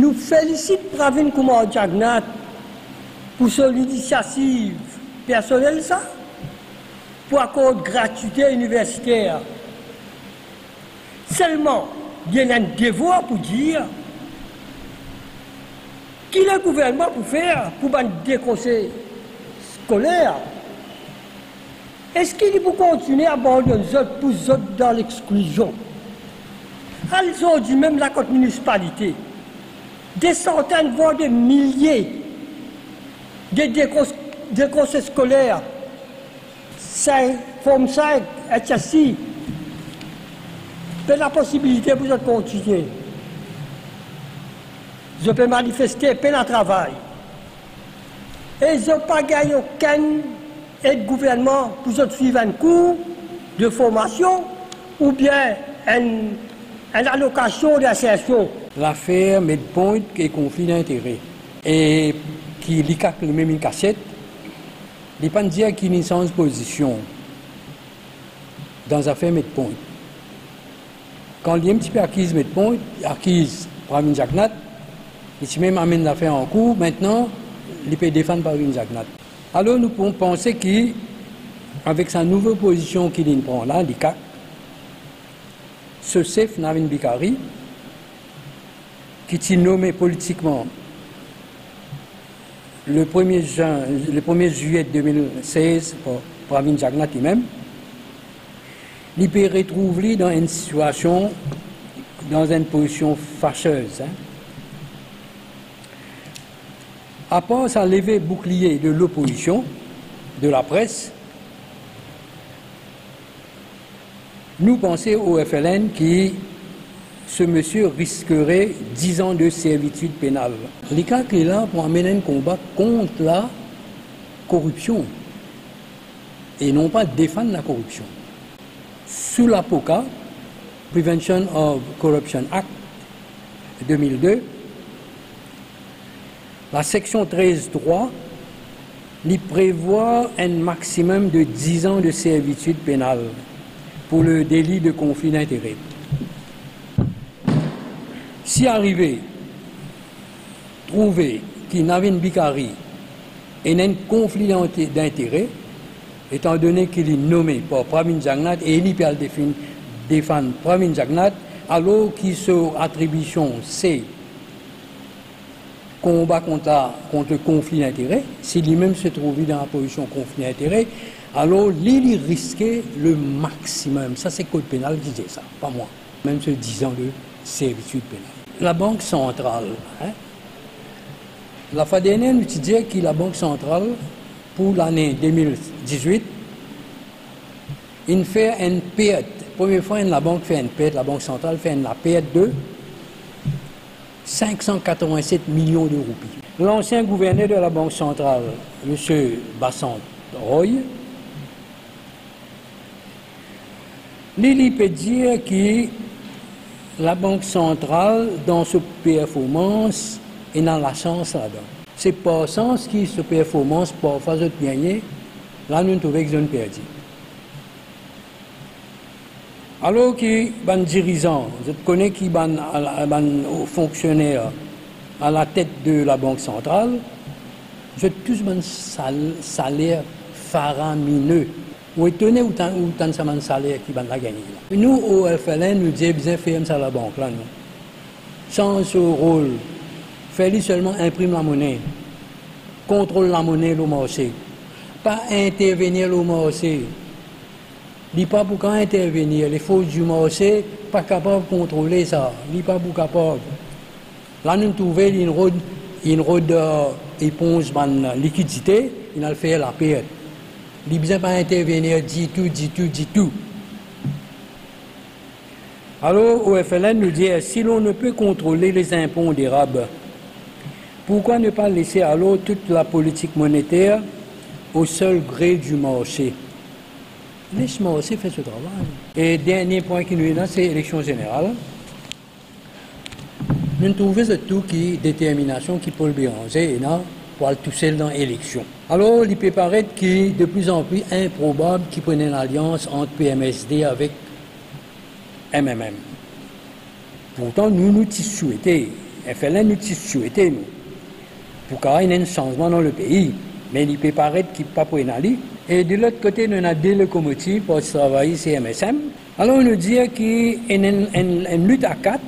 nous félicitons Pravin Kumar Jagannath pour son initiative personnelle, ça, pour accord de gratuité universitaire. Seulement, il y a un devoir pour dire qu'il est le gouvernement pour faire pour des conseils scolaires. Est-ce qu'il faut continuer à abandonner les autres pour les autres dans l'exclusion? Ils ont dit même la côte municipalité, des centaines, voire des milliers de conseils scolaires, 5, forme 5, HSI, la possibilité pour eux de continuer. Je peux manifester peine à travail. Et ils n'ont pas gagné aucun aide gouvernement pour suivre un cours de formation ou bien une allocation d'insertion. L'affaire Medpoint qui est conflit d'intérêt et qui lit le même une cassette, il ne peut pas dire qu'il y a une sans position dans l'affaire Medpoint. Quand il y a un petit peu acquise Medpoint, acquise Pravin Jagannath, il même amène l'affaire en cours, maintenant, il peut défendre Pravin Jagannath. Alors nous pouvons penser qu'avec sa nouvelle position qu'il prend là, l'ICAC, ce chef Navin Bikari, qui est nommé politiquement le 1er juillet 2016 pour Pravin Jagannath lui-même, il peut retrouver dans une situation, dans une position fâcheuse. À part sa levée bouclier de l'opposition, de la presse, nous pensons au FLN que ce monsieur risquerait 10 ans de servitude pénale. L'ICAC est là pour amener un combat contre la corruption et non pas défendre la corruption. Sous l'APOCA, Prevention of Corruption Act 2002, la section 13.3 lui prévoit un maximum de 10 ans de servitude pénale pour le délit de conflit d'intérêts. Si arrivé, trouvé qu'il Navin Bikari est un conflit d'intérêts, étant donné qu'il est nommé par Pravin Jagannath et il peut défendre Pravin Jagannath, alors que son attribution c'est combat contre le conflit d'intérêts, si lui-même se trouvait dans la position conflit d'intérêts, alors il risquait le maximum. Ça, c'est le code pénal qui dit ça, pas moi. Même ce 10 ans de servitude pénale. La Banque centrale, la fois dernière, nous disons que la Banque centrale, pour l'année 2018, il fait une perte. Première fois, la Banque fait une perte, la Banque centrale fait une perte de 587 millions de roupies. L'ancien gouverneur de la Banque centrale, M. Bassant Roy, il peut dire que la Banque centrale, dans sa performance, est dans la chance là-dedans. C'est par sens que cette performance, parfois, de gagner, là, nous trouvons qu'ils ont perdu. Alors que les dirigeants, je connais qui sont fonctionnaires à la tête de la Banque centrale, je tous un salaire faramineux. Vous êtes étonné où ça un salaire qui va gagner. Nous, au FLN, nous disons bien faire ça à la banque. Là, nous. Sans ce rôle, fallait seulement imprimer la monnaie, contrôle la monnaie au marché, pas intervenir au marché. Il n'est pas pour quand intervenir, les forces du marché, pas capable de contrôler ça, il n'est pas pour capable. Là, nous trouvons une route éponge de liquidité, il a fait la perte. Il ne pas intervenir, dit tout. Alors, au FLN nous dit, si l'on ne peut contrôler les impondérables, pourquoi ne pas laisser alors toute la politique monétaire au seul gré du marché? Laisse le marché faire ce travail. Et dernier point qui nous est là, c'est l'élection générale. Nous trouvons tout qui détermination qui Paul Béranger est là pour aller tout seul dans l'élection. Alors, il peut paraître qu'il est de plus en plus improbable qu'il prenne une alliance entre PMSD avec MMM. Pourtant, nous souhaitons FLN nous souhaité nous pour qu'il y ait un changement dans le pays, mais il peut paraître qu'il n'y a pas pour aller. Et de l'autre côté, nous avons des locomotives pour travailler CMSM. Alors on nous dit qu'il y a une lutte à quatre